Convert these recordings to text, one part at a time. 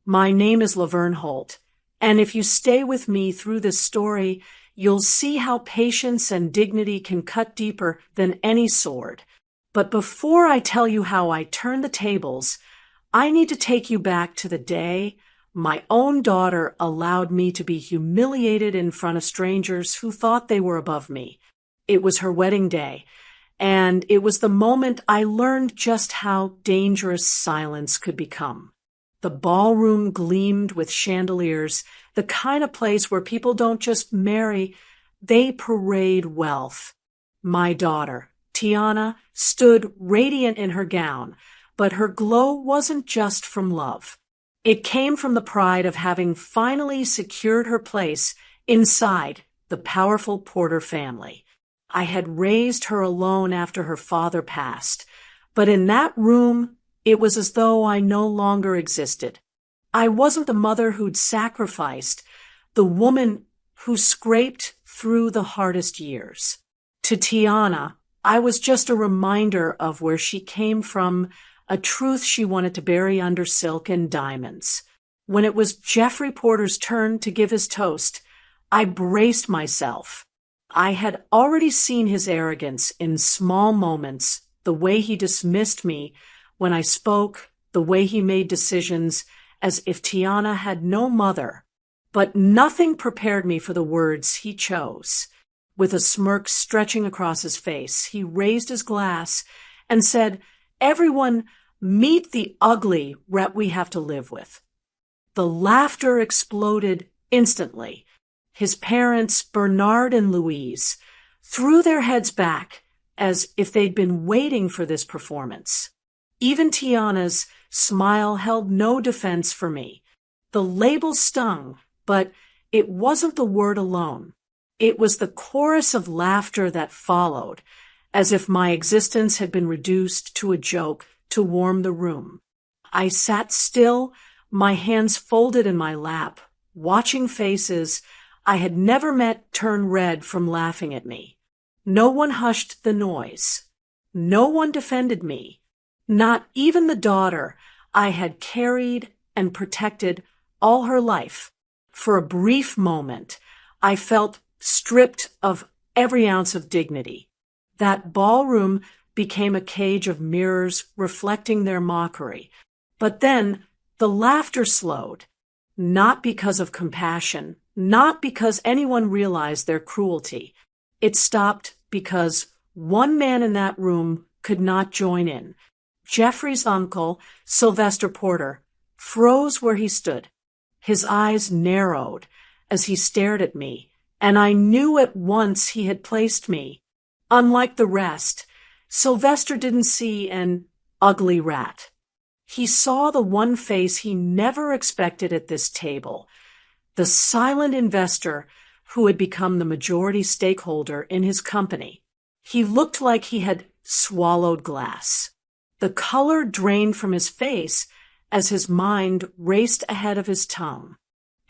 My name is Laverne Holt, and if you stay with me through this story, you'll see how patience and dignity can cut deeper than any sword. But before I tell you how I turned the tables, I need to take you back to the day my own daughter allowed me to be humiliated in front of strangers who thought they were above me. It was her wedding day, and it was the moment I learned just how dangerous silence could become. The ballroom gleamed with chandeliers, the kind of place where people don't just marry, they parade wealth. My daughter, Tiana, stood radiant in her gown, but her glow wasn't just from love. It came from the pride of having finally secured her place inside the powerful Porter family. I had raised her alone after her father passed, but in that room, it was as though I no longer existed. I wasn't the mother who'd sacrificed, the woman who scraped through the hardest years. To Tiana, I was just a reminder of where she came from, a truth she wanted to bury under silk and diamonds. When it was Jeffrey Porter's turn to give his toast, I braced myself. I had already seen his arrogance in small moments, the way he dismissed me when I spoke, the way he made decisions as if Tiana had no mother. But nothing prepared me for the words he chose. With a smirk stretching across his face, he raised his glass and said, "Everyone, meet the ugly rat we have to live with." The laughter exploded instantly. His parents, Bernard and Louise, threw their heads back as if they'd been waiting for this performance. Even Tiana's smile held no defense for me. The label stung, but it wasn't the word alone. It was the chorus of laughter that followed, as if my existence had been reduced to a joke to warm the room. I sat still, my hands folded in my lap, watching faces I had never met turn red from laughing at me. No one hushed the noise. No one defended me. Not even the daughter I had carried and protected all her life. For a brief moment, I felt stripped of every ounce of dignity. That ballroom became a cage of mirrors reflecting their mockery. But then the laughter slowed, not because of compassion, not because anyone realized their cruelty. It stopped because one man in that room could not join in. Jeffrey's uncle, Sylvester Porter, froze where he stood. His eyes narrowed as he stared at me, and I knew at once he had placed me. Unlike the rest, Sylvester didn't see an ugly rat. He saw the one face he never expected at this table, the silent investor who had become the majority stakeholder in his company. He looked like he had swallowed glass. The color drained from his face as his mind raced ahead of his tongue.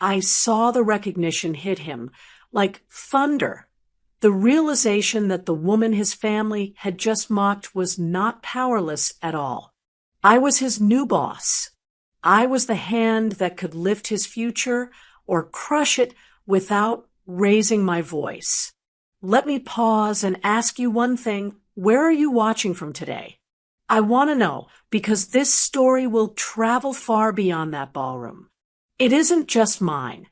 I saw the recognition hit him like thunder. The realization that the woman his family had just mocked was not powerless at all. I was his new boss. I was the hand that could lift his future or crush it without raising my voice. Let me pause and ask you one thing. Where are you watching from today? I want to know, because this story will travel far beyond that ballroom. It isn't just mine.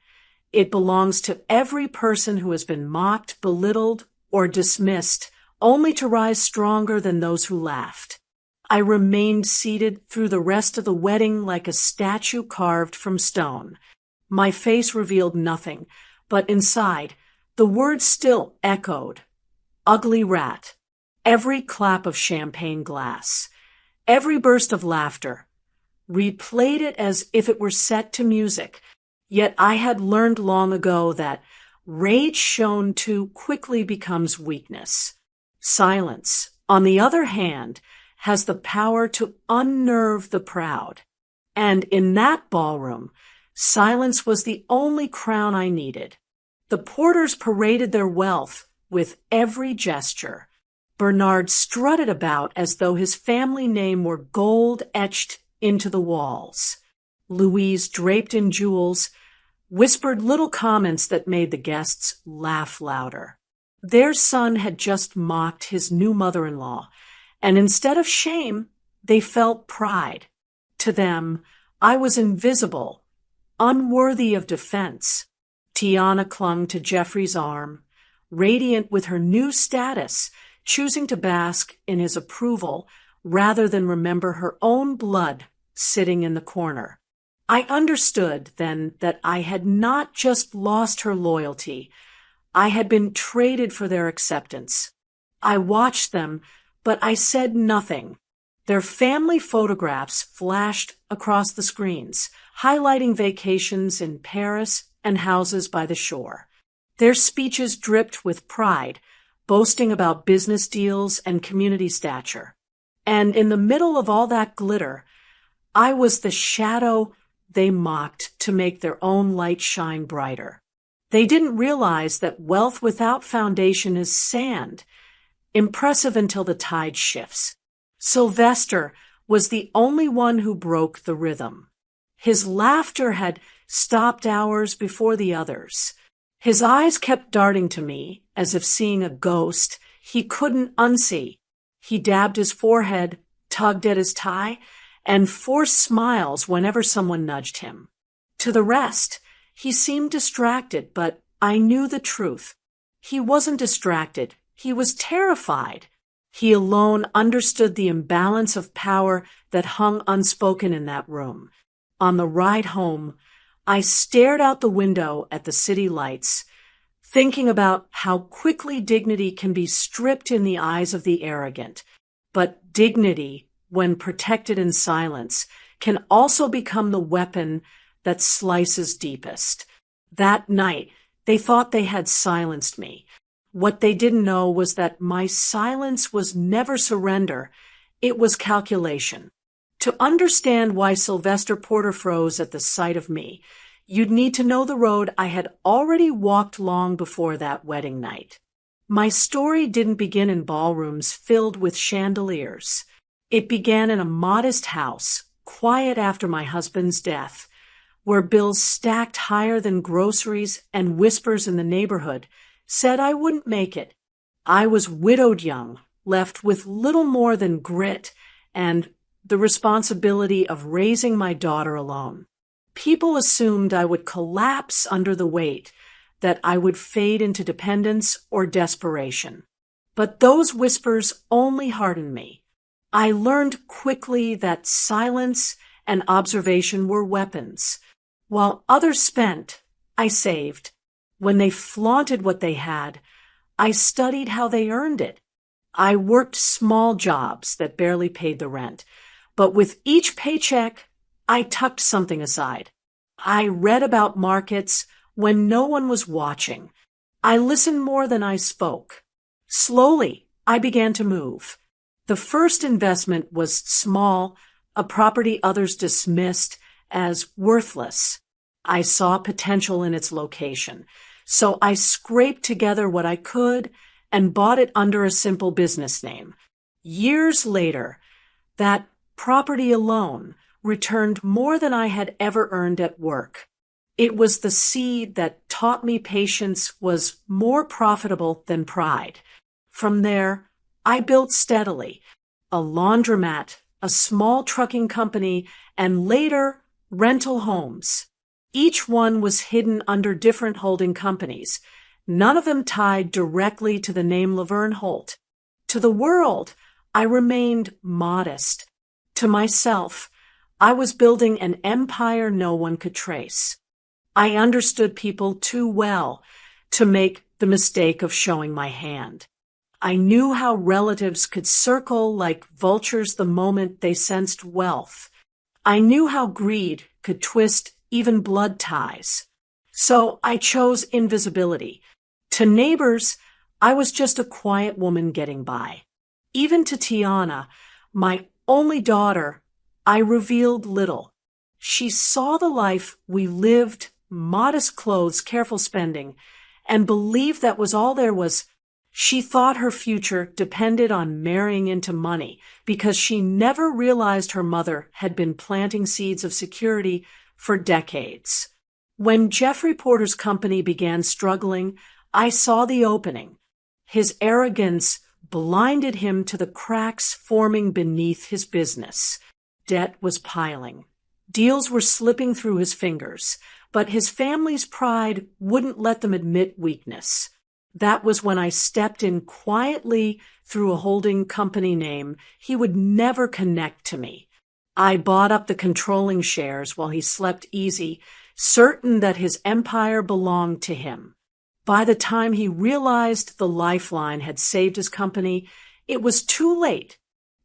It belongs to every person who has been mocked, belittled, or dismissed, only to rise stronger than those who laughed. I remained seated through the rest of the wedding like a statue carved from stone. My face revealed nothing, but inside, the words still echoed. Ugly rat. Every clap of champagne glass, every burst of laughter, replayed it as if it were set to music. Yet I had learned long ago that rage shown too quickly becomes weakness. Silence, on the other hand, has the power to unnerve the proud. And in that ballroom, silence was the only crown I needed. The Porters paraded their wealth with every gesture. Bernard strutted about as though his family name were gold etched into the walls. Louise, draped in jewels, whispered little comments that made the guests laugh louder. Their son had just mocked his new mother-in-law, and instead of shame, they felt pride. To them, I was invisible, unworthy of defense. Tiana clung to Jeffrey's arm, radiant with her new status, choosing to bask in his approval rather than remember her own blood sitting in the corner. I understood then that I had not just lost her loyalty, I had been traded for their acceptance. I watched them, but I said nothing. Their family photographs flashed across the screens, highlighting vacations in Paris and houses by the shore. Their speeches dripped with pride, boasting about business deals and community stature. And in the middle of all that glitter, I was the shadow they mocked to make their own light shine brighter. They didn't realize that wealth without foundation is sand, impressive until the tide shifts. Sylvester was the only one who broke the rhythm. His laughter had stopped hours before the others. His eyes kept darting to me, as if seeing a ghost he couldn't unsee. He dabbed his forehead, tugged at his tie, and forced smiles whenever someone nudged him. To the rest, he seemed distracted, but I knew the truth. He wasn't distracted. He was terrified. He alone understood the imbalance of power that hung unspoken in that room. On the ride home, I stared out the window at the city lights, thinking about how quickly dignity can be stripped in the eyes of the arrogant. But dignity, when protected in silence, can also become the weapon that slices deepest. That night, they thought they had silenced me. What they didn't know was that my silence was never surrender. It was calculation. To understand why Sylvester Porter froze at the sight of me, you'd need to know the road I had already walked long before that wedding night. My story didn't begin in ballrooms filled with chandeliers. It began in a modest house, quiet after my husband's death, where bills stacked higher than groceries and whispers in the neighborhood said I wouldn't make it. I was widowed young, left with little more than grit and the responsibility of raising my daughter alone. People assumed I would collapse under the weight, that I would fade into dependence or desperation. But those whispers only hardened me. I learned quickly that silence and observation were weapons. While others spent, I saved. When they flaunted what they had, I studied how they earned it. I worked small jobs that barely paid the rent, but with each paycheck, I tucked something aside. I read about markets when no one was watching. I listened more than I spoke. Slowly, I began to move. The first investment was small, a property others dismissed as worthless. I saw potential in its location, so I scraped together what I could and bought it under a simple business name. Years later, that property alone returned more than I had ever earned at work. It was the seed that taught me patience was more profitable than pride. From there, I built steadily, a laundromat, a small trucking company, and later, rental homes. Each one was hidden under different holding companies, none of them tied directly to the name Laverne Holt. To the world, I remained modest. To myself, I was building an empire no one could trace. I understood people too well to make the mistake of showing my hand. I knew how relatives could circle like vultures the moment they sensed wealth. I knew how greed could twist even blood ties. So I chose invisibility. To neighbors, I was just a quiet woman getting by. Even to Tiana, my only daughter, I revealed little. She saw the life we lived, modest clothes, careful spending, and believed that was all there was. She thought her future depended on marrying into money because she never realized her mother had been planting seeds of security for decades. When Jeffrey Porter's company began struggling, I saw the opening. His arrogance blinded him to the cracks forming beneath his business. Debt was piling. Deals were slipping through his fingers, but his family's pride wouldn't let them admit weakness. That was when I stepped in quietly through a holding company name he would never connect to me. I bought up the controlling shares while he slept easy, certain that his empire belonged to him. By the time he realized the lifeline had saved his company, it was too late.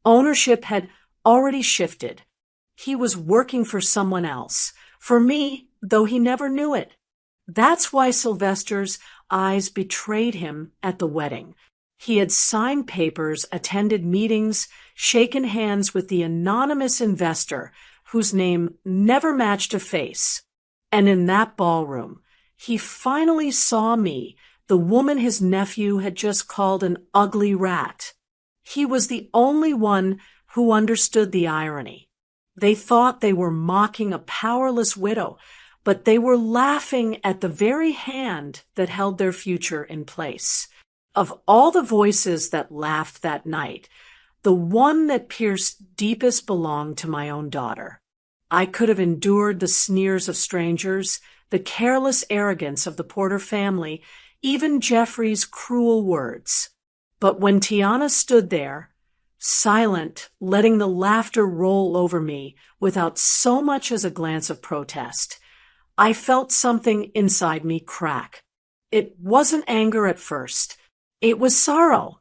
Ownership had already shifted. He was working for someone else, for me, though he never knew it. That's why Sylvester's eyes betrayed him at the wedding. He had signed papers, attended meetings, shaken hands with the anonymous investor whose name never matched a face. And in that ballroom, he finally saw me, the woman his nephew had just called an ugly rat. He was the only one who understood the irony. They thought they were mocking a powerless widow, but they were laughing at the very hand that held their future in place. Of all the voices that laughed that night, the one that pierced deepest belonged to my own daughter. I could have endured the sneers of strangers, the careless arrogance of the Porter family, even Jeffrey's cruel words. But when Tiana stood there, silent, letting the laughter roll over me without so much as a glance of protest, I felt something inside me crack. It wasn't anger at first. It was sorrow.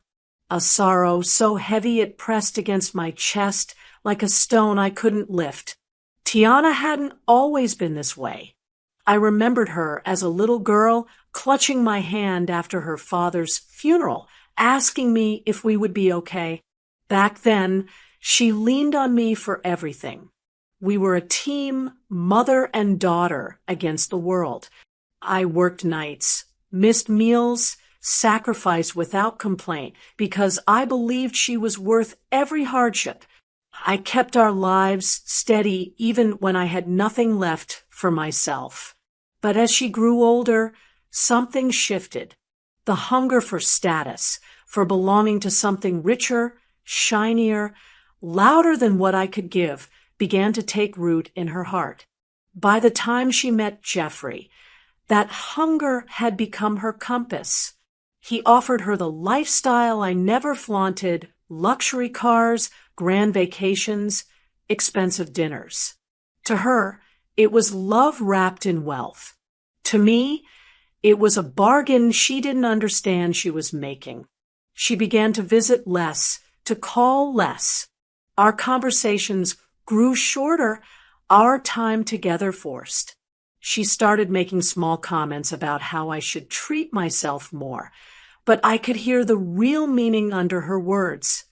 A sorrow so heavy it pressed against my chest like a stone I couldn't lift. Tiana hadn't always been this way. I remembered her as a little girl clutching my hand after her father's funeral, asking me if we would be okay. Back then, she leaned on me for everything. We were a team, mother and daughter, against the world. I worked nights, missed meals, sacrificed without complaint because I believed she was worth every hardship. I kept our lives steady even when I had nothing left for myself. But as she grew older, something shifted. The hunger for status, for belonging to something richer, shinier, louder than what I could give, began to take root in her heart. By the time she met Jeffrey, that hunger had become her compass. He offered her the lifestyle I never flaunted, luxury cars, grand vacations, expensive dinners. To her, it was love wrapped in wealth. To me, it was a bargain she didn't understand she was making. She began to visit less, to call less. Our conversations grew shorter, our time together forced. She started making small comments about how I should treat myself more, but I could hear the real meaning under her words.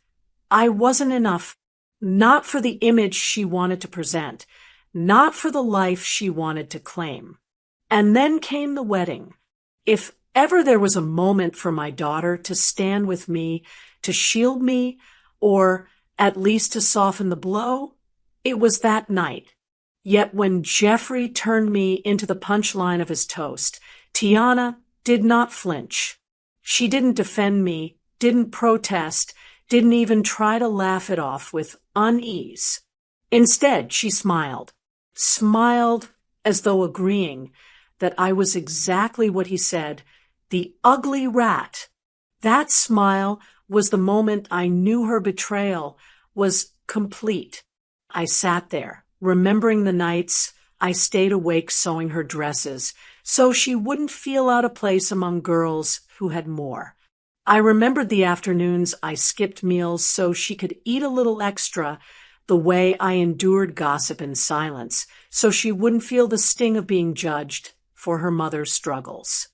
I wasn't enough, not for the image she wanted to present, not for the life she wanted to claim. And then came the wedding. If ever there was a moment for my daughter to stand with me, to shield me, or at least to soften the blow, it was that night. Yet when Jeffrey turned me into the punchline of his toast, Tiana did not flinch. She didn't defend me, didn't protest, didn't even try to laugh it off with unease. Instead, she smiled as though agreeing that I was exactly what he said, the ugly rat. That smile was the moment I knew her betrayal was complete. I sat there, remembering the nights I stayed awake sewing her dresses so she wouldn't feel out of place among girls who had more. I remembered the afternoons I skipped meals so she could eat a little extra, the way I endured gossip in silence so she wouldn't feel the sting of being judged for her mother's struggles.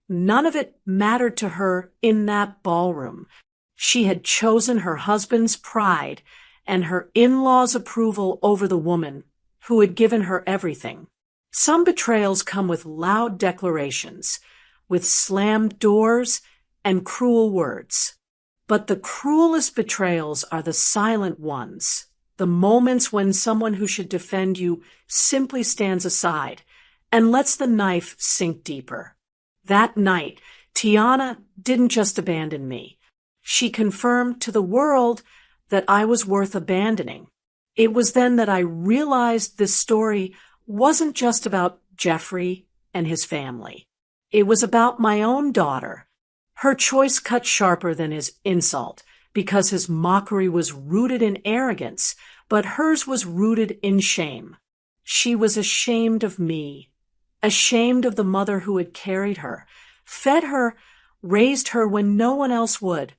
None of it mattered to her in that ballroom. She had chosen her husband's pride and her in-laws' approval over the woman who had given her everything. Some betrayals come with loud declarations, with slammed doors and cruel words. But the cruelest betrayals are the silent ones, the moments when someone who should defend you simply stands aside and lets the knife sink deeper. That night, Tiana didn't just abandon me. She confirmed to the world that I was worth abandoning. It was then that I realized this story wasn't just about Jeffrey and his family. It was about my own daughter. Her choice cut sharper than his insult because his mockery was rooted in arrogance, but hers was rooted in shame. She was ashamed of me, ashamed of the mother who had carried her, fed her, raised her when no one else would.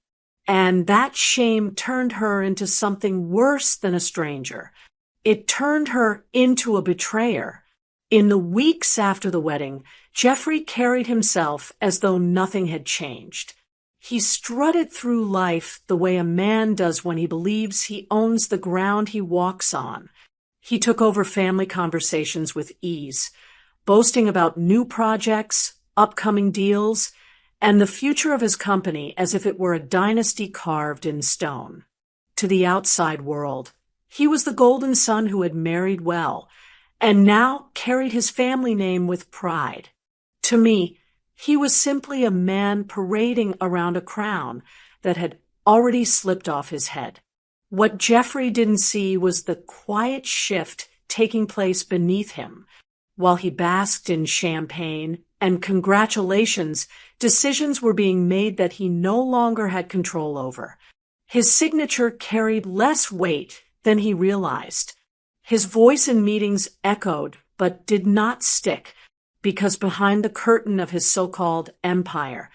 And that shame turned her into something worse than a stranger. It turned her into a betrayer. In the weeks after the wedding, Jeffrey carried himself as though nothing had changed. He strutted through life the way a man does when he believes he owns the ground he walks on. He took over family conversations with ease, boasting about new projects, upcoming deals, and the future of his company as if it were a dynasty carved in stone. To the outside world, he was the golden son who had married well, and now carried his family name with pride. To me, he was simply a man parading around a crown that had already slipped off his head. What Jeffrey didn't see was the quiet shift taking place beneath him. While he basked in champagne and congratulations, decisions were being made that he no longer had control over. His signature carried less weight than he realized. His voice in meetings echoed, but did not stick, because behind the curtain of his so-called empire,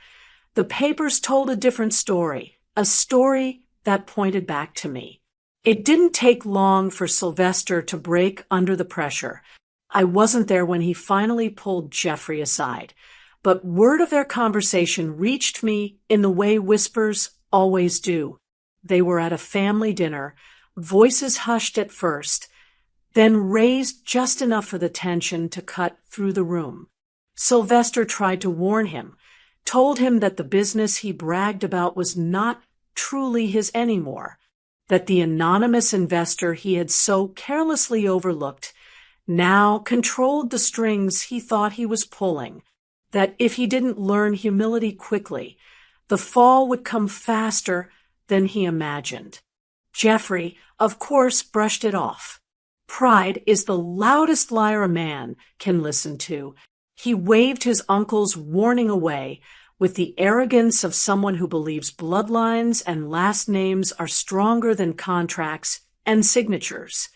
the papers told a different story, a story that pointed back to me. It didn't take long for Sylvester to break under the pressure. I wasn't there when he finally pulled Jeffrey aside, but word of their conversation reached me in the way whispers always do. They were at a family dinner, voices hushed at first, then raised just enough for the tension to cut through the room. Sylvester tried to warn him, told him that the business he bragged about was not truly his anymore, that the anonymous investor he had so carelessly overlooked now controlled the strings he thought he was pulling, that if he didn't learn humility quickly, the fall would come faster than he imagined. Jeffrey, of course, brushed it off. Pride is the loudest liar a man can listen to. He waved his uncle's warning away with the arrogance of someone who believes bloodlines and last names are stronger than contracts and signatures.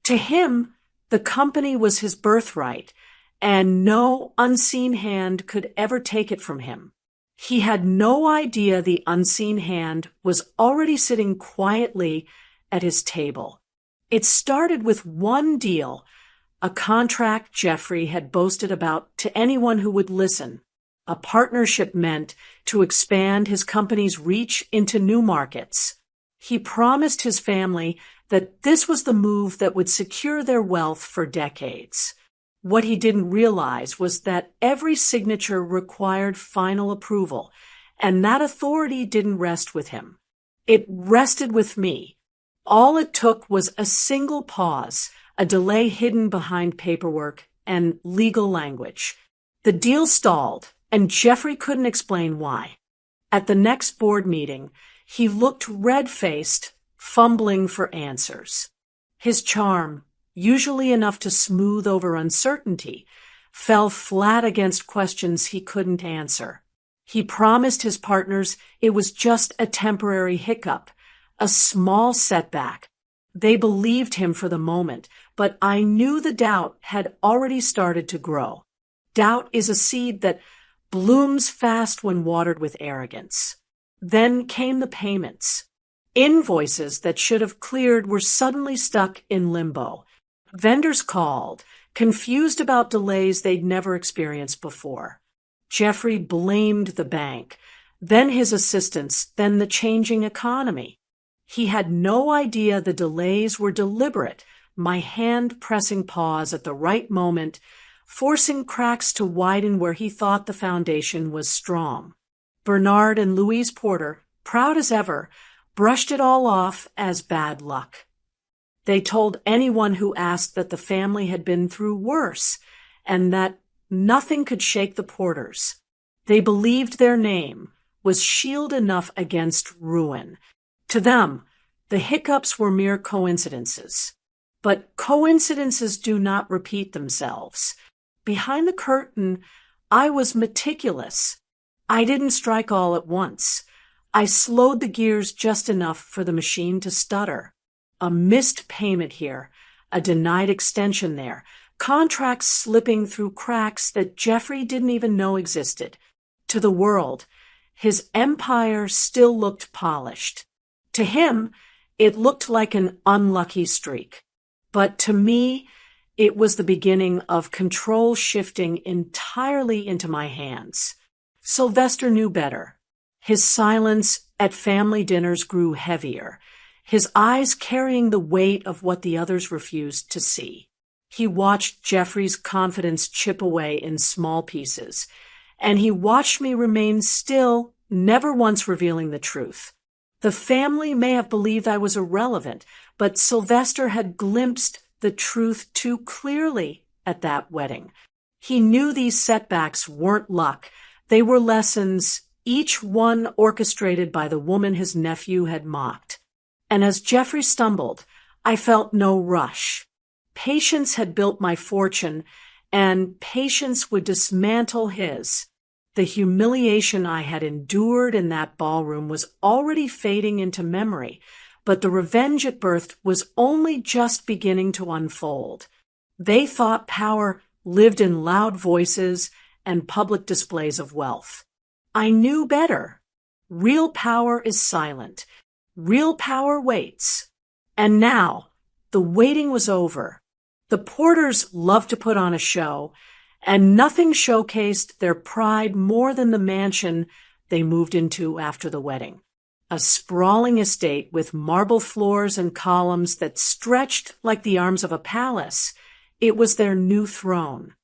To him, the company was his birthright, and no unseen hand could ever take it from him. He had no idea the unseen hand was already sitting quietly at his table. It started with one deal, a contract Jeffrey had boasted about to anyone who would listen, a partnership meant to expand his company's reach into new markets. He promised his family that this was the move that would secure their wealth for decades. What he didn't realize was that every signature required final approval, and that authority didn't rest with him. It rested with me. All it took was a single pause, a delay hidden behind paperwork and legal language. The deal stalled, and Jeffrey couldn't explain why. At the next board meeting, he looked red-faced, fumbling for answers. His charm, usually enough to smooth over uncertainty, fell flat against questions he couldn't answer. He promised his partners it was just a temporary hiccup, a small setback. They believed him for the moment, but I knew the doubt had already started to grow. Doubt is a seed that blooms fast when watered with arrogance. Then came the payments. Invoices that should have cleared were suddenly stuck in limbo. Vendors called, confused about delays they'd never experienced before. Jeffrey blamed the bank, then his assistants, then the changing economy. He had no idea the delays were deliberate, my hand pressing pause at the right moment, forcing cracks to widen where he thought the foundation was strong. Bernard and Louise Porter, proud as ever, brushed it all off as bad luck. They told anyone who asked that the family had been through worse and that nothing could shake the Porters. They believed their name was shield enough against ruin. To them, the hiccups were mere coincidences. But coincidences do not repeat themselves. Behind the curtain, I was meticulous. I didn't strike all at once. I slowed the gears just enough for the machine to stutter. A missed payment here, a denied extension there, contracts slipping through cracks that Jeffrey didn't even know existed. To the world, his empire still looked polished. To him, it looked like an unlucky streak. But to me, it was the beginning of control shifting entirely into my hands. Sylvester knew better. His silence at family dinners grew heavier, his eyes carrying the weight of what the others refused to see. He watched Jeffrey's confidence chip away in small pieces, and he watched me remain still, never once revealing the truth. The family may have believed I was irrelevant, but Sylvester had glimpsed the truth too clearly at that wedding. He knew these setbacks weren't luck. They were lessons, each one orchestrated by the woman his nephew had mocked. And as Jeffrey stumbled, I felt no rush. Patience had built my fortune, and patience would dismantle his. The humiliation I had endured in that ballroom was already fading into memory, but the revenge it birthed was only just beginning to unfold. They thought power lived in loud voices and public displays of wealth. I knew better. Real power is silent. Real power waits. And now, the waiting was over. The Porters loved to put on a show, and nothing showcased their pride more than the mansion they moved into after the wedding. A sprawling estate with marble floors and columns that stretched like the arms of a palace. It was their new throne.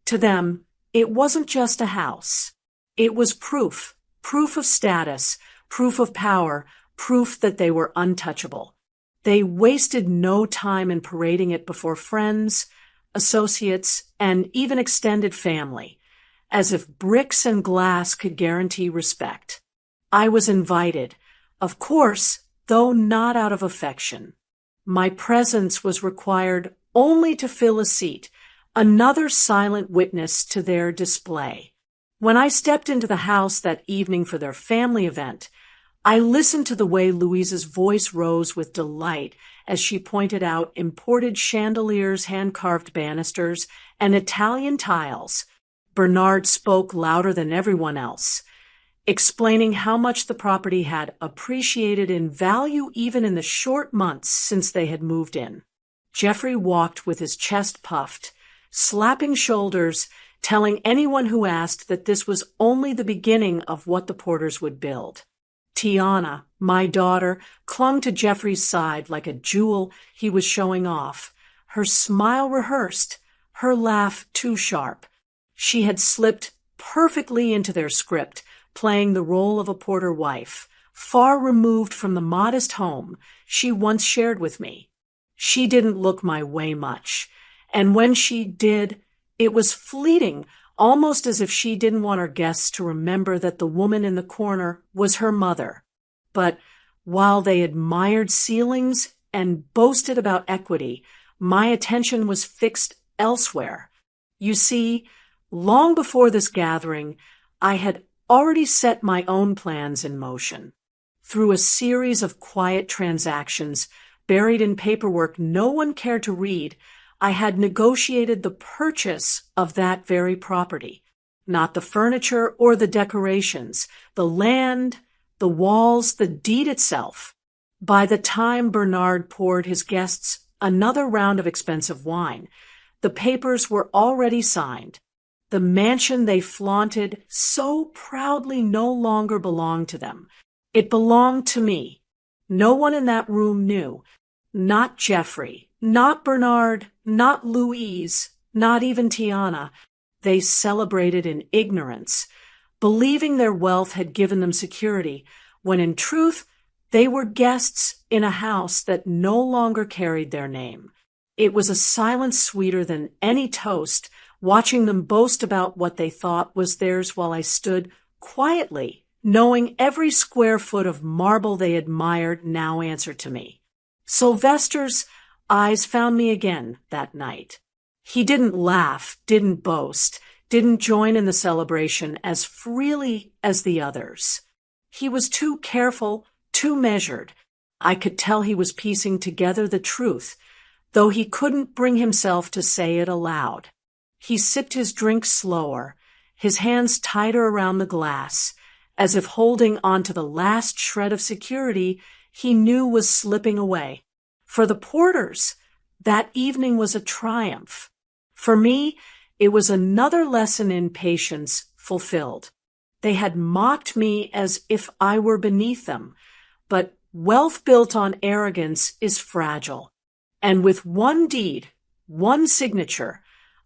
To them, it wasn't just a house. It was proof of status, proof of power, proof that they were untouchable. They wasted no time in parading it before friends, associates, and even extended family, as if bricks and glass could guarantee respect. I was invited, of course, though not out of affection. My presence was required only to fill a seat, another silent witness to their display. When I stepped into the house that evening for their family event, I listened to the way Louise's voice rose with delight as she pointed out imported chandeliers, hand-carved banisters, and Italian tiles. Bernard spoke louder than everyone else, explaining how much the property had appreciated in value even in the short months since they had moved in. Jeffrey walked with his chest puffed, slapping shoulders, telling anyone who asked that this was only the beginning of what the Porters would build. Tiana, my daughter, clung to Jeffrey's side like a jewel he was showing off, her smile rehearsed, her laugh too sharp. She had slipped perfectly into their script, playing the role of a Porter wife, far removed from the modest home she once shared with me. She didn't look my way much, and when she did, it was fleeting, almost as if she didn't want her guests to remember that the woman in the corner was her mother. But while they admired ceilings and boasted about equity, my attention was fixed elsewhere. You see, long before this gathering, I had already set my own plans in motion. Through a series of quiet transactions, buried in paperwork no one cared to read, I had negotiated the purchase of that very property. Not the furniture or the decorations, the land, the walls, the deed itself. By the time Bernard poured his guests another round of expensive wine, the papers were already signed. The mansion they flaunted so proudly no longer belonged to them. It belonged to me. No one in that room knew. Not Jeffrey, not Bernard, not Louise, not even Tiana. They celebrated in ignorance. believing their wealth had given them security, when in truth, they were guests in a house that no longer carried their name. It was a silence sweeter than any toast, watching them boast about what they thought was theirs while I stood quietly, knowing every square foot of marble they admired now answered to me. Sylvester's eyes found me again that night. He didn't laugh, didn't boast, didn't join in the celebration as freely as the others. He was too careful, too measured. I could tell he was piecing together the truth, though he couldn't bring himself to say it aloud. He sipped his drink slower, his hands tighter around the glass, as if holding on to the last shred of security he knew was slipping away. For the Porters, that evening was a triumph. For me, it was another lesson in patience fulfilled. They had mocked me as if I were beneath them, but wealth built on arrogance is fragile. And with one deed, one signature,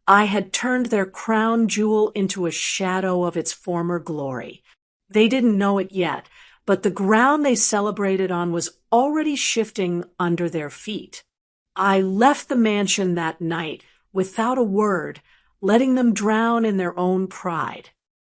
I had turned their crown jewel into a shadow of its former glory. They didn't know it yet, but the ground they celebrated on was already shifting under their feet. I left the mansion that night without a word, letting them drown in their own pride.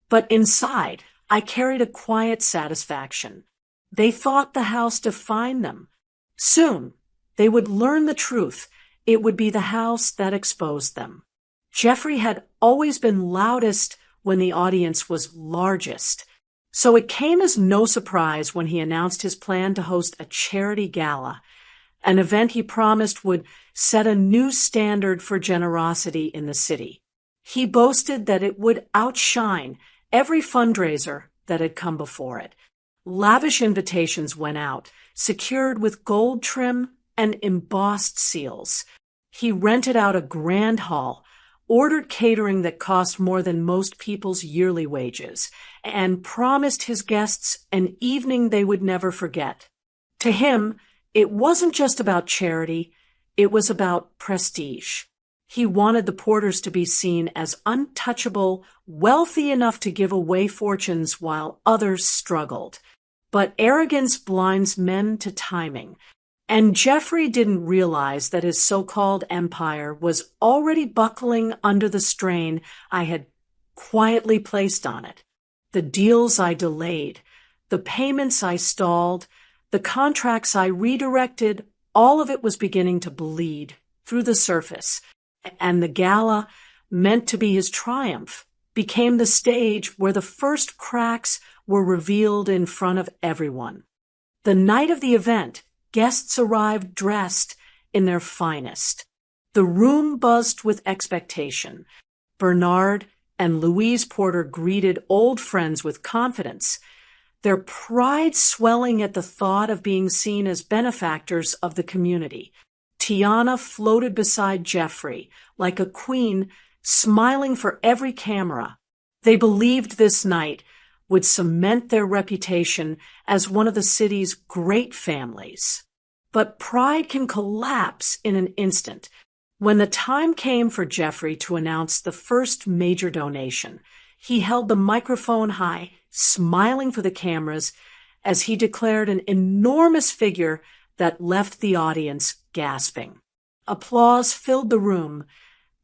But inside, I carried a quiet satisfaction. They thought the house defined them. Soon, they would learn the truth. It would be the house that exposed them. Jeffrey had always been loudest when the audience was largest. So it came as no surprise when he announced his plan to host a charity gala, an event he promised would set a new standard for generosity in the city. He boasted that it would outshine every fundraiser that had come before it. Lavish invitations went out, secured with gold trim and embossed seals. He rented out a grand hall, ordered catering that cost more than most people's yearly wages, and promised his guests an evening they would never forget. To him, it wasn't just about charity, it was about prestige. He wanted the Porters to be seen as untouchable, wealthy enough to give away fortunes while others struggled. But arrogance blinds men to timing. And Jeffrey didn't realize that his so-called empire was already buckling under the strain I had quietly placed on it. The deals I delayed, the payments I stalled, the contracts I redirected, all of it was beginning to bleed through the surface. And the gala, meant to be his triumph, became the stage where the first cracks were revealed in front of everyone. The night of the event, guests arrived dressed in their finest. The room buzzed with expectation. Bernard and Louise Porter greeted old friends with confidence, their pride swelling at the thought of being seen as benefactors of the community. Tiana floated beside Jeffrey like a queen, smiling for every camera. They believed this night would cement their reputation as one of the city's great families. But pride can collapse in an instant. When the time came for Jeffrey to announce the first major donation, he held the microphone high, smiling for the cameras as he declared an enormous figure that left the audience gasping. Applause filled the room,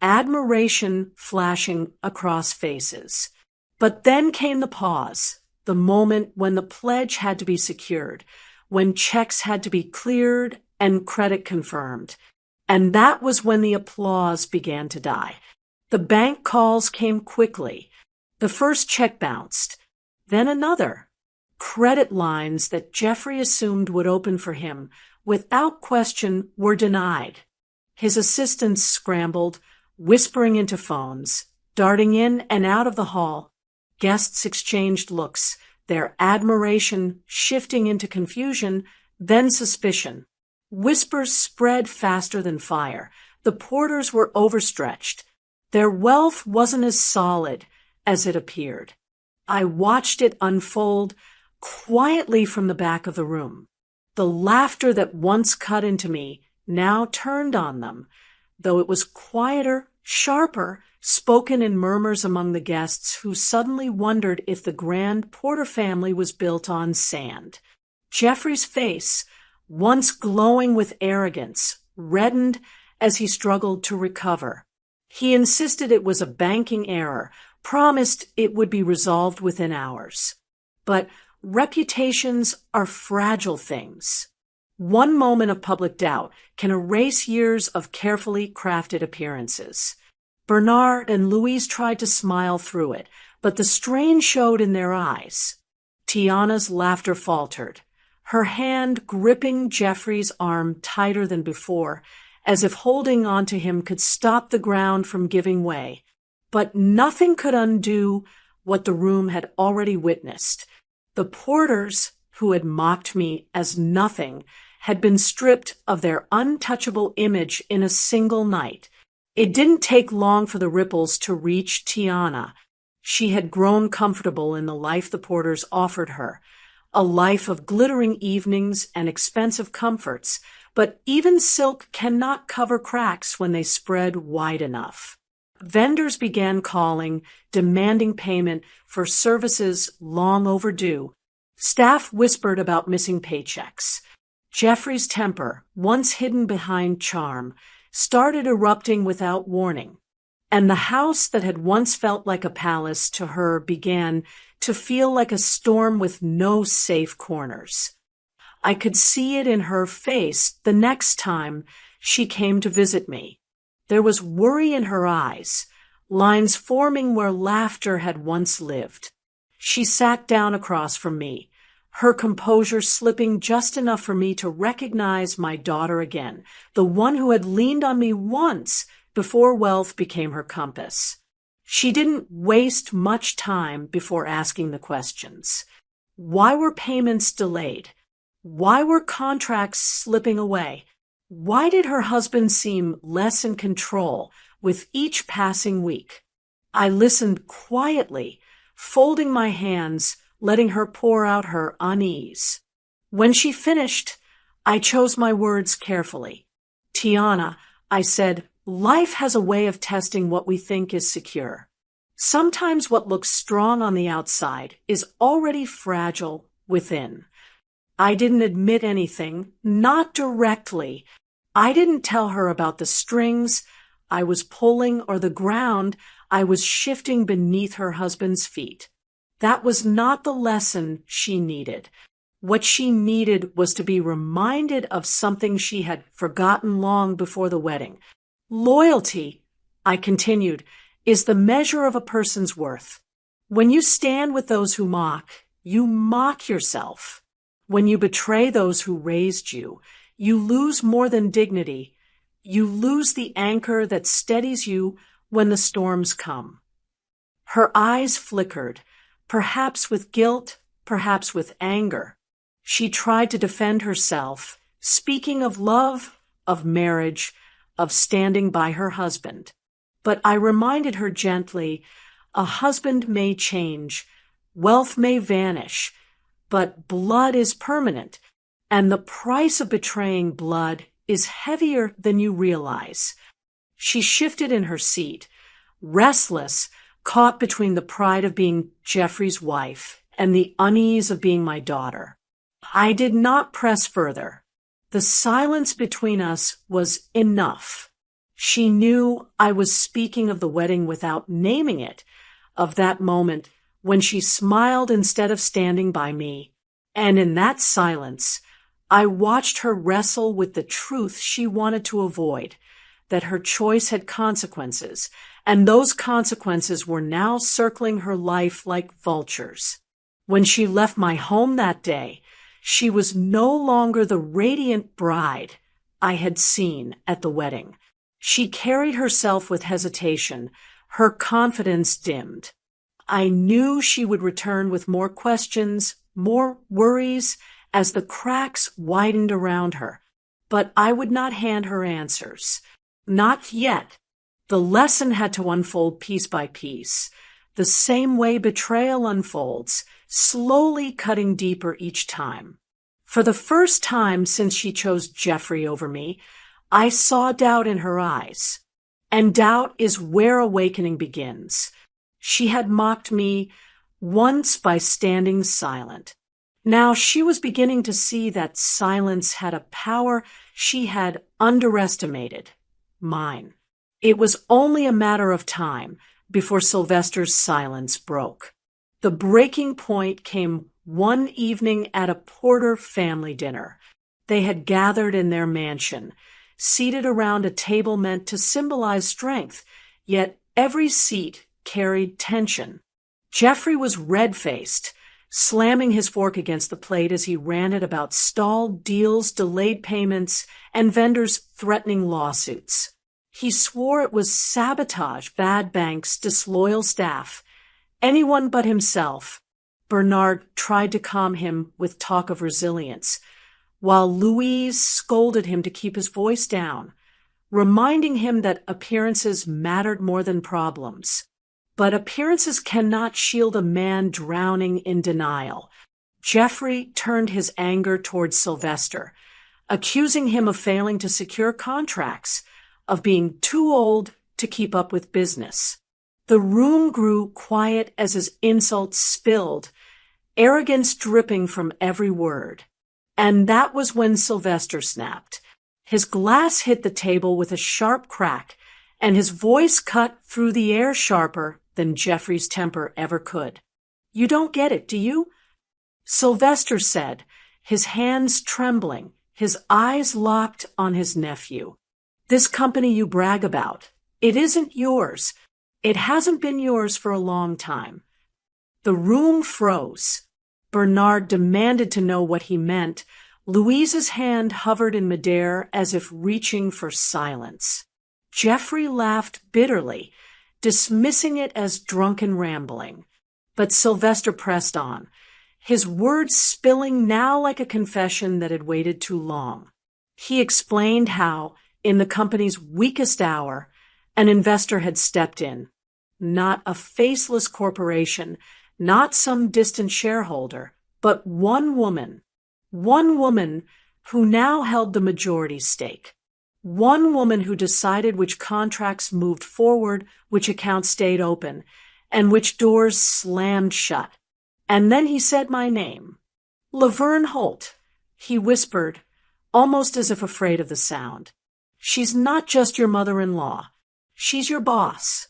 admiration flashing across faces. But then came the pause, the moment when the pledge had to be secured, when checks had to be cleared and credit confirmed. And that was when the applause began to die. The bank calls came quickly. The first check bounced, then another. Credit lines that Jeffrey assumed would open for him, without question, were denied. His assistants scrambled, whispering into phones, darting in and out of the hall. Guests exchanged looks, their admiration shifting into confusion, then suspicion. Whispers spread faster than fire. The Porters were overstretched. Their wealth wasn't as solid as it appeared. I watched it unfold quietly from the back of the room. The laughter that once cut into me now turned on them, though it was quieter Sharper, spoken in murmurs among the guests who suddenly wondered if the grand Porter family was built on sand. Jeffrey's face, once glowing with arrogance, reddened as he struggled to recover. He insisted it was a banking error, promised it would be resolved within hours. But reputations are fragile things. One moment of public doubt can erase years of carefully crafted appearances. Bernard and Louise tried to smile through it, but the strain showed in their eyes. Tiana's laughter faltered, her hand gripping Jeffrey's arm tighter than before, as if holding on to him could stop the ground from giving way. But nothing could undo what the room had already witnessed. The Porters, who had mocked me as nothing, had been stripped of their untouchable image in a single night. It didn't take long for the ripples to reach Tiana. She had grown comfortable in the life the Porters offered her, a life of glittering evenings and expensive comforts, but even silk cannot cover cracks when they spread wide enough. Vendors began calling, demanding payment for services long overdue. Staff whispered about missing paychecks. Jeffrey's temper, once hidden behind charm, started erupting without warning, and the house that had once felt like a palace to her began to feel like a storm with no safe corners. I could see it in her face the next time she came to visit me. There was worry in her eyes, lines forming where laughter had once lived. She sat down across from me, her composure slipping just enough for me to recognize my daughter again, the one who had leaned on me once before wealth became her compass. She didn't waste much time before asking the questions. Why were payments delayed? Why were contracts slipping away? Why did her husband seem less in control with each passing week? I listened quietly, folding my hands, letting her pour out her unease. When she finished, I chose my words carefully. Tiana, I said, life has a way of testing what we think is secure. Sometimes what looks strong on the outside is already fragile within. I didn't admit anything, not directly. I didn't tell her about the strings I was pulling or the ground I was shifting beneath her husband's feet. That was not the lesson she needed. What she needed was to be reminded of something she had forgotten long before the wedding. Loyalty, I continued, is the measure of a person's worth. When you stand with those who mock, you mock yourself. When you betray those who raised you, you lose more than dignity. You lose the anchor that steadies you when the storms come. Her eyes flickered, perhaps with guilt, perhaps with anger. She tried to defend herself, speaking of love, of marriage, of standing by her husband. But I reminded her gently, a husband may change, wealth may vanish, but blood is permanent, and the price of betraying blood is heavier than you realize. She shifted in her seat, restless, caught between the pride of being Jeffrey's wife and the unease of being my daughter. I did not press further. The silence between us was enough. She knew I was speaking of the wedding without naming it, of that moment when she smiled instead of standing by me. And in that silence, I watched her wrestle with the truth she wanted to avoid, that her choice had consequences, and those consequences were now circling her life like vultures. When she left my home that day, she was no longer the radiant bride I had seen at the wedding. She carried herself with hesitation, her confidence dimmed. I knew she would return with more questions, more worries, as the cracks widened around her. But I would not hand her answers. Not yet. The lesson had to unfold piece by piece, the same way betrayal unfolds, slowly cutting deeper each time. For the first time since she chose Jeffrey over me, I saw doubt in her eyes. And doubt is where awakening begins. She had mocked me once by standing silent. Now she was beginning to see that silence had a power she had underestimated. Mine. It was only a matter of time before Sylvester's silence broke. The breaking point came one evening at a Porter family dinner. They had gathered in their mansion, seated around a table meant to symbolize strength, yet every seat carried tension. Jeffrey was red-faced, slamming his fork against the plate as he ranted about stalled deals, delayed payments, and vendors threatening lawsuits. He swore it was sabotage, bad banks, disloyal staff, anyone but himself. Bernard tried to calm him with talk of resilience, while Louise scolded him to keep his voice down, reminding him that appearances mattered more than problems. But appearances cannot shield a man drowning in denial. Jeffrey turned his anger towards Sylvester, accusing him of failing to secure contracts, of being too old to keep up with business. The room grew quiet as his insults spilled, arrogance dripping from every word. And that was when Sylvester snapped. His glass hit the table with a sharp crack, and his voice cut through the air sharper than Jeffrey's temper ever could. "You don't get it, do you?" Sylvester said, his hands trembling, his eyes locked on his nephew. "This company you brag about, it isn't yours. It hasn't been yours for a long time." The room froze. Bernard demanded to know what he meant. Louise's hand hovered in midair as if reaching for silence. Jeffrey laughed bitterly, dismissing it as drunken rambling. But Sylvester pressed on, his words spilling now like a confession that had waited too long. He explained how, in the company's weakest hour, an investor had stepped in. Not a faceless corporation, not some distant shareholder, but one woman who now held the majority stake. One woman who decided which contracts moved forward, which accounts stayed open, and which doors slammed shut. And then he said my name. "Laverne Holt," he whispered, almost as if afraid of the sound. "She's not just your mother-in-law. She's your boss."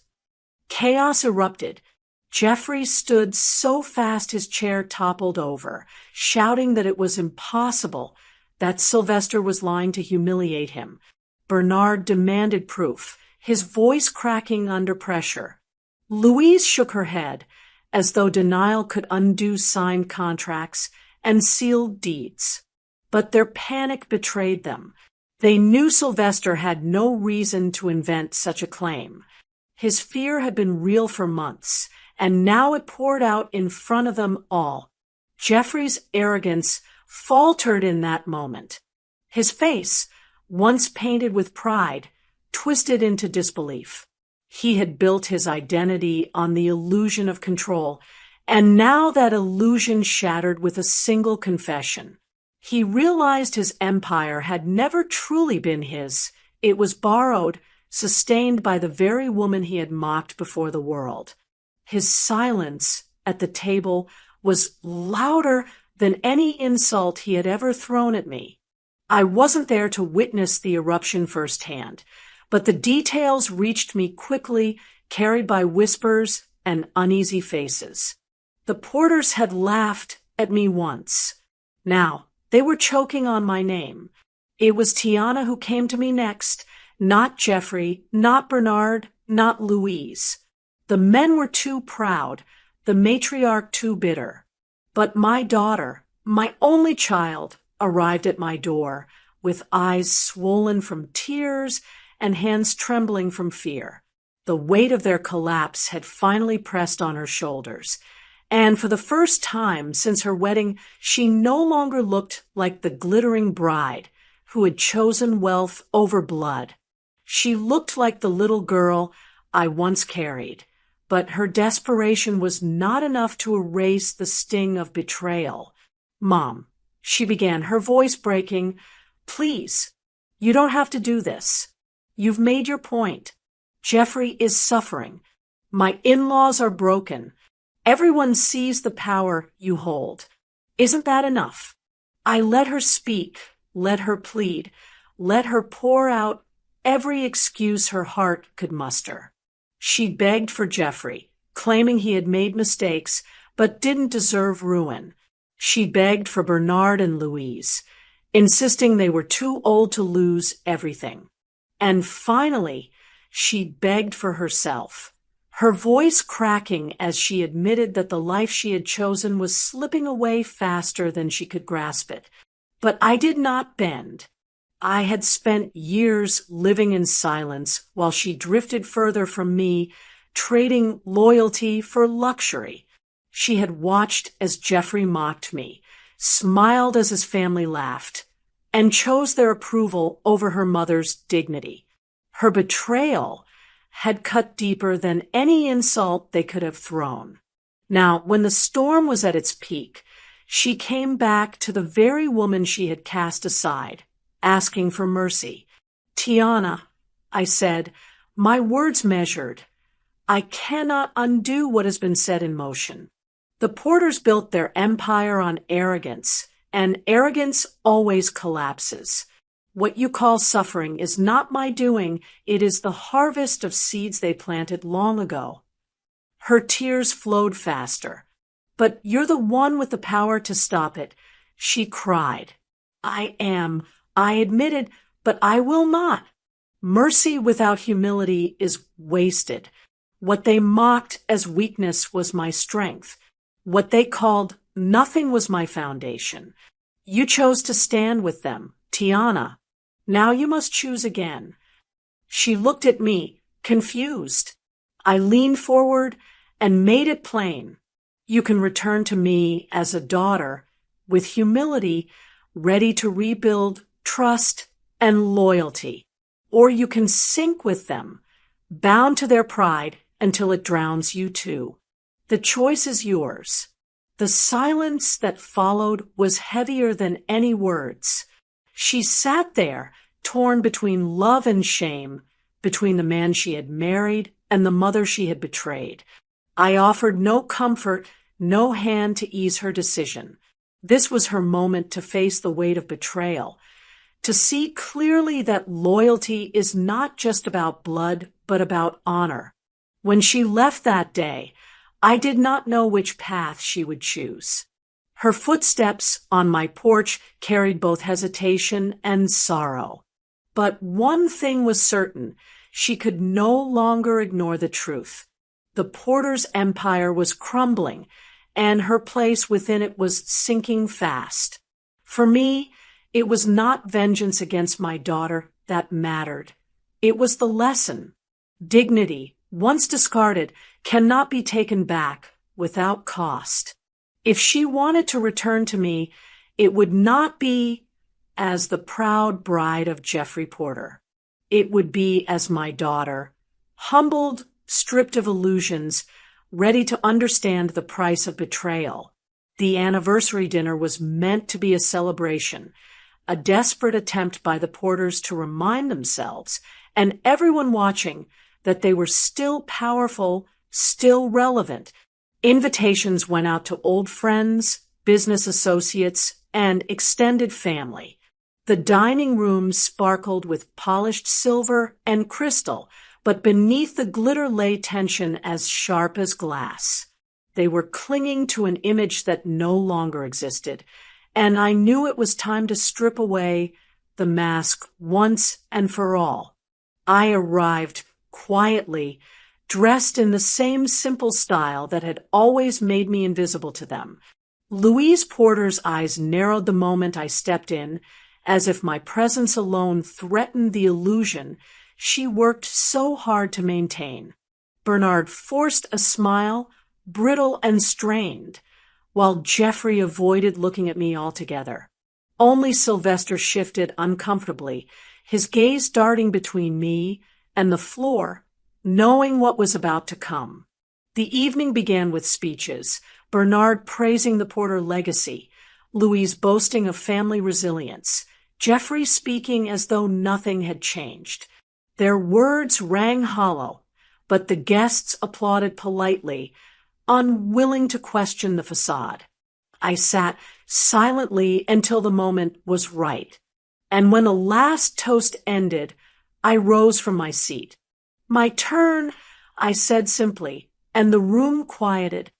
Chaos erupted. Jeffrey stood so fast his chair toppled over, shouting that it was impossible, that Sylvester was lying to humiliate him. Bernard demanded proof, his voice cracking under pressure. Louise shook her head, as though denial could undo signed contracts and sealed deeds. But their panic betrayed them. They knew Sylvester had no reason to invent such a claim. His fear had been real for months, and now it poured out in front of them all. Jeffrey's arrogance faltered in that moment. His face, once painted with pride, twisted into disbelief. He had built his identity on the illusion of control, and now that illusion shattered with a single confession. He realized his empire had never truly been his. It was borrowed, sustained by the very woman he had mocked before the world. His silence at the table was louder than any insult he had ever thrown at me. I wasn't there to witness the eruption firsthand, but the details reached me quickly, carried by whispers and uneasy faces. The Porters had laughed at me once. Now, they were choking on my name. It was Tiana who came to me next, not Jeffrey, not Bernard, not Louise. The men were too proud, the matriarch too bitter. But my daughter, my only child, arrived at my door, with eyes swollen from tears and hands trembling from fear. The weight of their collapse had finally pressed on her shoulders, and for the first time since her wedding, she no longer looked like the glittering bride who had chosen wealth over blood. She looked like the little girl I once carried, but her desperation was not enough to erase the sting of betrayal. "Mom," she began, her voice breaking, "please, you don't have to do this. You've made your point. Jeffrey is suffering. My in-laws are broken. Everyone sees the power you hold. Isn't that enough? I let her speak, let her plead, let her pour out every excuse her heart could muster. She begged for Jeffrey, claiming he had made mistakes but didn't deserve ruin. She begged for Bernard and Louise, insisting they were too old to lose everything. And finally, she begged for herself, her voice cracking as she admitted that the life she had chosen was slipping away faster than she could grasp it. But I did not bend. I had spent years living in silence while she drifted further from me, trading loyalty for luxury. She had watched as Jeffrey mocked me, smiled as his family laughed, and chose their approval over her mother's dignity. Her betrayal had cut deeper than any insult they could have thrown. Now, when the storm was at its peak, she came back to the very woman she had cast aside, asking for mercy. "Tiana," I said, "my words measured. I cannot undo what has been set in motion." The Porters built their empire on arrogance, and arrogance always collapses. What you call suffering is not my doing, it is the harvest of seeds they planted long ago. Her tears flowed faster. "But you're the one with the power to stop it," she cried. I admitted, "but I will not." Mercy without humility is wasted. What they mocked as weakness was my strength. What they called nothing was my foundation. You chose to stand with them, Tiana. Now you must choose again. She looked at me, confused. I leaned forward and made it plain. You can return to me as a daughter, with humility, ready to rebuild trust and loyalty. Or you can sink with them, bound to their pride until it drowns you too. The choice is yours. The silence that followed was heavier than any words. She sat there, torn between love and shame, between the man she had married and the mother she had betrayed. I offered no comfort, no hand to ease her decision. This was her moment to face the weight of betrayal, to see clearly that loyalty is not just about blood, but about honor. When she left that day, I did not know which path she would choose. Her footsteps on my porch carried both hesitation and sorrow. But one thing was certain, she could no longer ignore the truth. The Porters' empire was crumbling, and her place within it was sinking fast. For me, it was not vengeance against my daughter that mattered. It was the lesson. Dignity, once discarded, cannot be taken back without cost. If she wanted to return to me, it would not be as the proud bride of Jeffrey Porter. It would be as my daughter, humbled, stripped of illusions, ready to understand the price of betrayal. The anniversary dinner was meant to be a celebration, a desperate attempt by the Porters to remind themselves, and everyone watching, that they were still powerful, still relevant. Invitations went out to old friends, business associates, and extended family. The dining room sparkled with polished silver and crystal, but beneath the glitter lay tension as sharp as glass. They were clinging to an image that no longer existed, and I knew it was time to strip away the mask once and for all. I arrived quietly, dressed in the same simple style that had always made me invisible to them. Louise Porter's eyes narrowed the moment I stepped in, as if my presence alone threatened the illusion she worked so hard to maintain. Bernard forced a smile, brittle and strained, while Jeffrey avoided looking at me altogether. Only Sylvester shifted uncomfortably, his gaze darting between me and the floor, knowing what was about to come. The evening began with speeches, Bernard praising the Porter legacy, Louise boasting of family resilience, Jeffrey speaking as though nothing had changed. Their words rang hollow, but the guests applauded politely, unwilling to question the facade. I sat silently until the moment was right, and when the last toast ended, I rose from my seat. "My turn," I said simply, and the room quieted.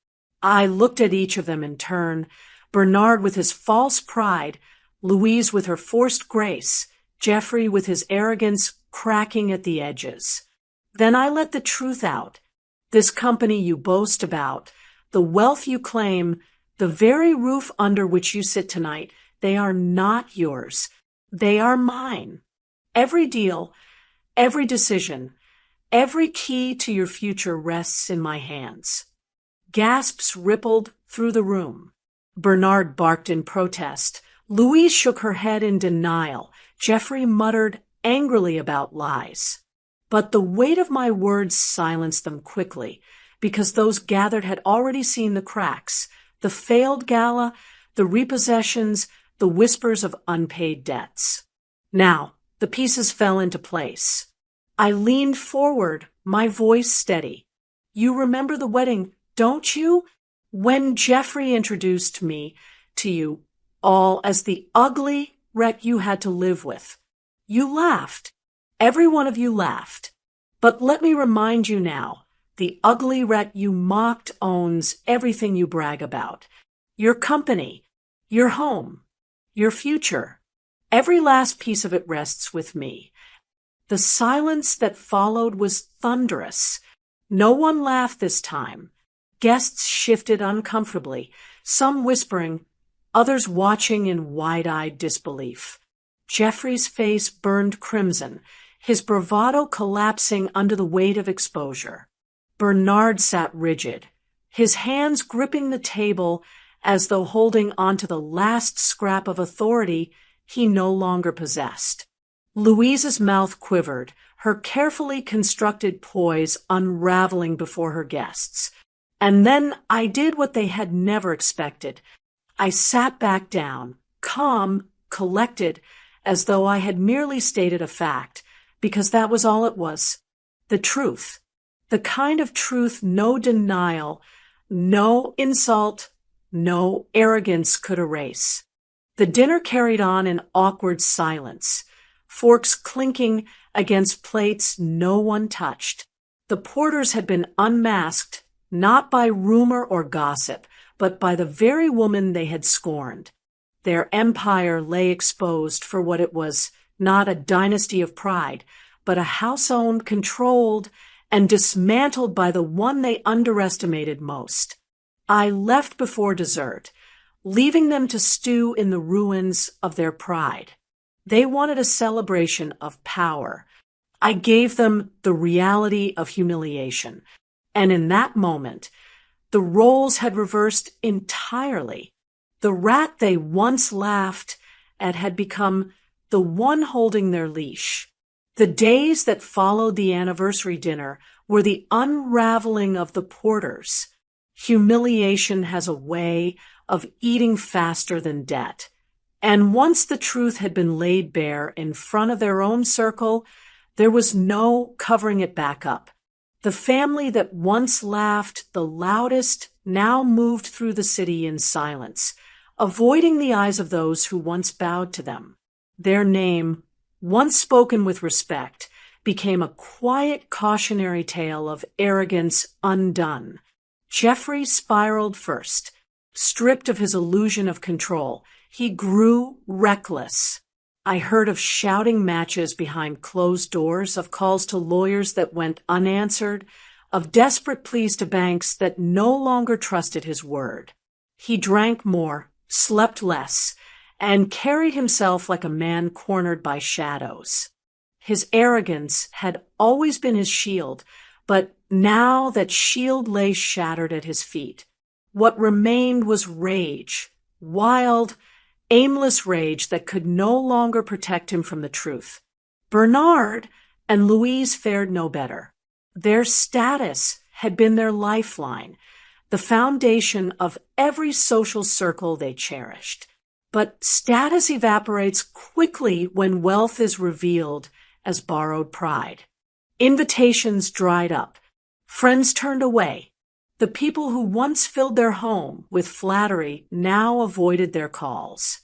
I looked at each of them in turn, Bernard with his false pride, Louise with her forced grace, Geoffrey with his arrogance cracking at the edges. Then I let the truth out. This company you boast about, the wealth you claim, the very roof under which you sit tonight, they are not yours. They are mine. Every deal, every decision, every key to your future rests in my hands. Gasps rippled through the room. Bernard barked in protest. Louise shook her head in denial. Geoffrey muttered angrily about lies. But the weight of my words silenced them quickly, because those gathered had already seen the cracks, the failed gala, the repossessions, the whispers of unpaid debts. Now, the pieces fell into place. I leaned forward, my voice steady. "You remember the wedding, don't you? When Geoffrey introduced me to you all as the ugly wreck you had to live with. You laughed. Every one of you laughed. But let me remind you now, the ugly wreck you mocked owns everything you brag about. Your company, your home, your future. Every last piece of it rests with me." The silence that followed was thunderous. No one laughed this time. Guests shifted uncomfortably, some whispering, others watching in wide-eyed disbelief. Geoffrey's face burned crimson, his bravado collapsing under the weight of exposure. Bernard sat rigid, his hands gripping the table as though holding onto the last scrap of authority he no longer possessed. Louise's mouth quivered, her carefully constructed poise unraveling before her guests. And then I did what they had never expected. I sat back down, calm, collected, as though I had merely stated a fact, because that was all it was. The truth. The kind of truth no denial, no insult, no arrogance could erase. The dinner carried on in awkward silence, forks clinking against plates no one touched. The porters had been unmasked, not by rumor or gossip, but by the very woman they had scorned. Their empire lay exposed for what it was, not a dynasty of pride, but a house owned, controlled, and dismantled by the one they underestimated most. I left before dessert, leaving them to stew in the ruins of their pride. They wanted a celebration of power. I gave them the reality of humiliation. And in that moment, the roles had reversed entirely. The rat they once laughed at had become the one holding their leash. The days that followed the anniversary dinner were the unraveling of the porters. Humiliation has a way of eating faster than debt. And once the truth had been laid bare in front of their own circle, there was no covering it back up. The family that once laughed the loudest now moved through the city in silence, avoiding the eyes of those who once bowed to them. Their name, once spoken with respect, became a quiet cautionary tale of arrogance undone. Geoffrey spiraled first. Stripped of his illusion of control, he grew reckless. I heard of shouting matches behind closed doors, of calls to lawyers that went unanswered, of desperate pleas to banks that no longer trusted his word. He drank more, slept less, and carried himself like a man cornered by shadows. His arrogance had always been his shield, but now that shield lay shattered at his feet. What remained was rage, wild, aimless rage that could no longer protect him from the truth. Bernard and Louise fared no better. Their status had been their lifeline, the foundation of every social circle they cherished. But status evaporates quickly when wealth is revealed as borrowed pride. Invitations dried up. Friends turned away. The people who once filled their home with flattery now avoided their calls.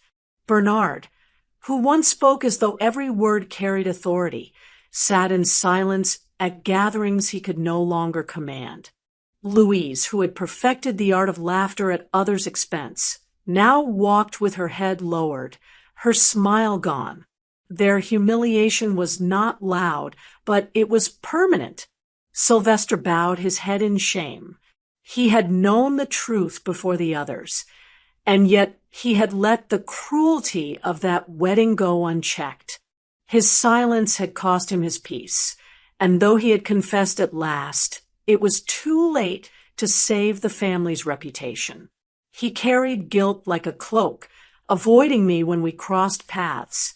Bernard, who once spoke as though every word carried authority, sat in silence at gatherings he could no longer command. Louise, who had perfected the art of laughter at others' expense, now walked with her head lowered, her smile gone. Their humiliation was not loud, but it was permanent. Sylvester bowed his head in shame. He had known the truth before the others, and yet he had let the cruelty of that wedding go unchecked. His silence had cost him his peace, and though he had confessed at last, it was too late to save the family's reputation. He carried guilt like a cloak, avoiding me when we crossed paths,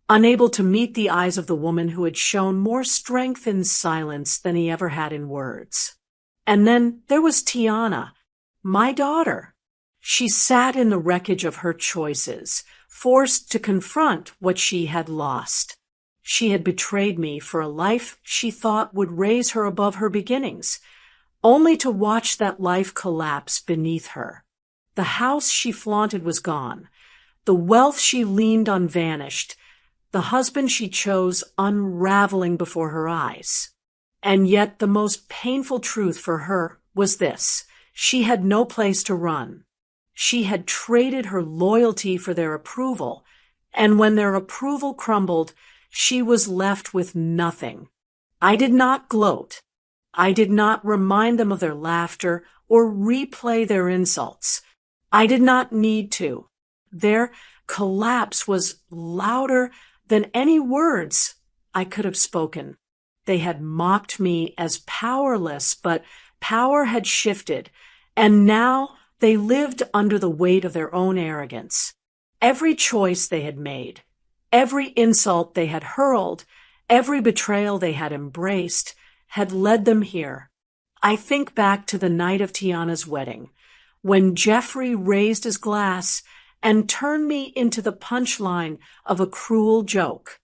unable to meet the eyes of the woman who had shown more strength in silence than he ever had in words. And then there was Tiana, my daughter. She sat in the wreckage of her choices, forced to confront what she had lost. She had betrayed me for a life she thought would raise her above her beginnings, only to watch that life collapse beneath her. The house she flaunted was gone. The wealth she leaned on vanished. The husband she chose unraveling before her eyes. And yet the most painful truth for her was this: she had no place to run. She had traded her loyalty for their approval, and when their approval crumbled, she was left with nothing. I did not gloat. I did not remind them of their laughter or replay their insults. I did not need to. Their collapse was louder than any words I could have spoken. They had mocked me as powerless, but power had shifted, and now they lived under the weight of their own arrogance. Every choice they had made, every insult they had hurled, every betrayal they had embraced, had led them here. I think back to the night of Tiana's wedding, when Jeffrey raised his glass and turned me into the punchline of a cruel joke.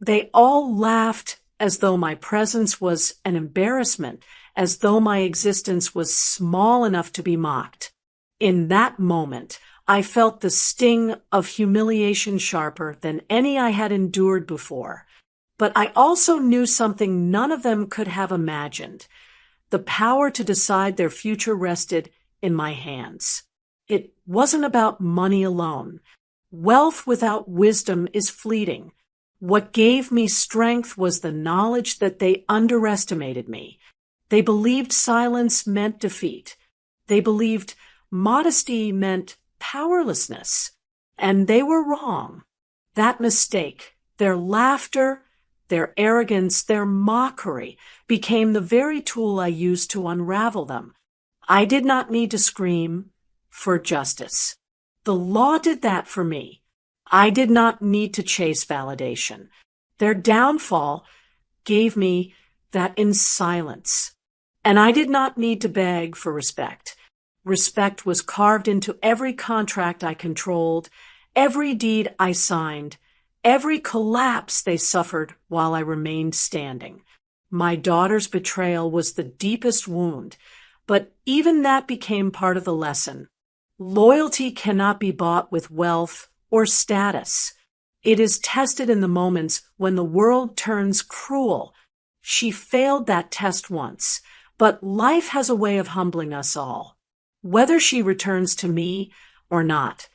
They all laughed as though my presence was an embarrassment, as though my existence was small enough to be mocked. In that moment, I felt the sting of humiliation sharper than any I had endured before. But I also knew something none of them could have imagined. The power to decide their future rested in my hands. It wasn't about money alone. Wealth without wisdom is fleeting. What gave me strength was the knowledge that they underestimated me. They believed silence meant defeat. They believed modesty meant powerlessness. And they were wrong. That mistake, their laughter, their arrogance, their mockery, became the very tool I used to unravel them. I did not need to scream for justice. The law did that for me. I did not need to chase validation. Their downfall gave me that in silence. And I did not need to beg for respect. Respect was carved into every contract I controlled, every deed I signed, every collapse they suffered while I remained standing. My daughter's betrayal was the deepest wound, but even that became part of the lesson. Loyalty cannot be bought with wealth or status. It is tested in the moments when the world turns cruel. She failed that test once, but life has a way of humbling us all. Whether she returns to me or not,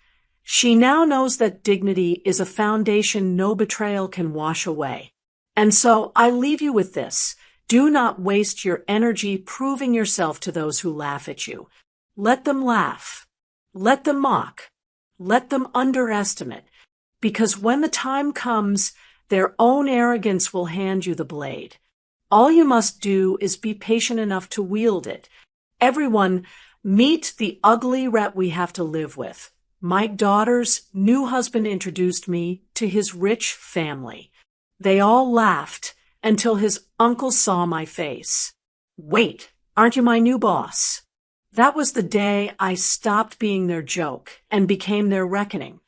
she now knows that dignity is a foundation no betrayal can wash away. And so I leave you with this. Do not waste your energy proving yourself to those who laugh at you. Let them laugh. Let them mock. Let them underestimate. Because when the time comes, their own arrogance will hand you the blade. All you must do is be patient enough to wield it. Everyone, meet the ugly rat we have to live with. My daughter's new husband introduced me to his rich family. They all laughed until his uncle saw my face. Wait, aren't you my new boss? That was the day I stopped being their joke and became their reckoning.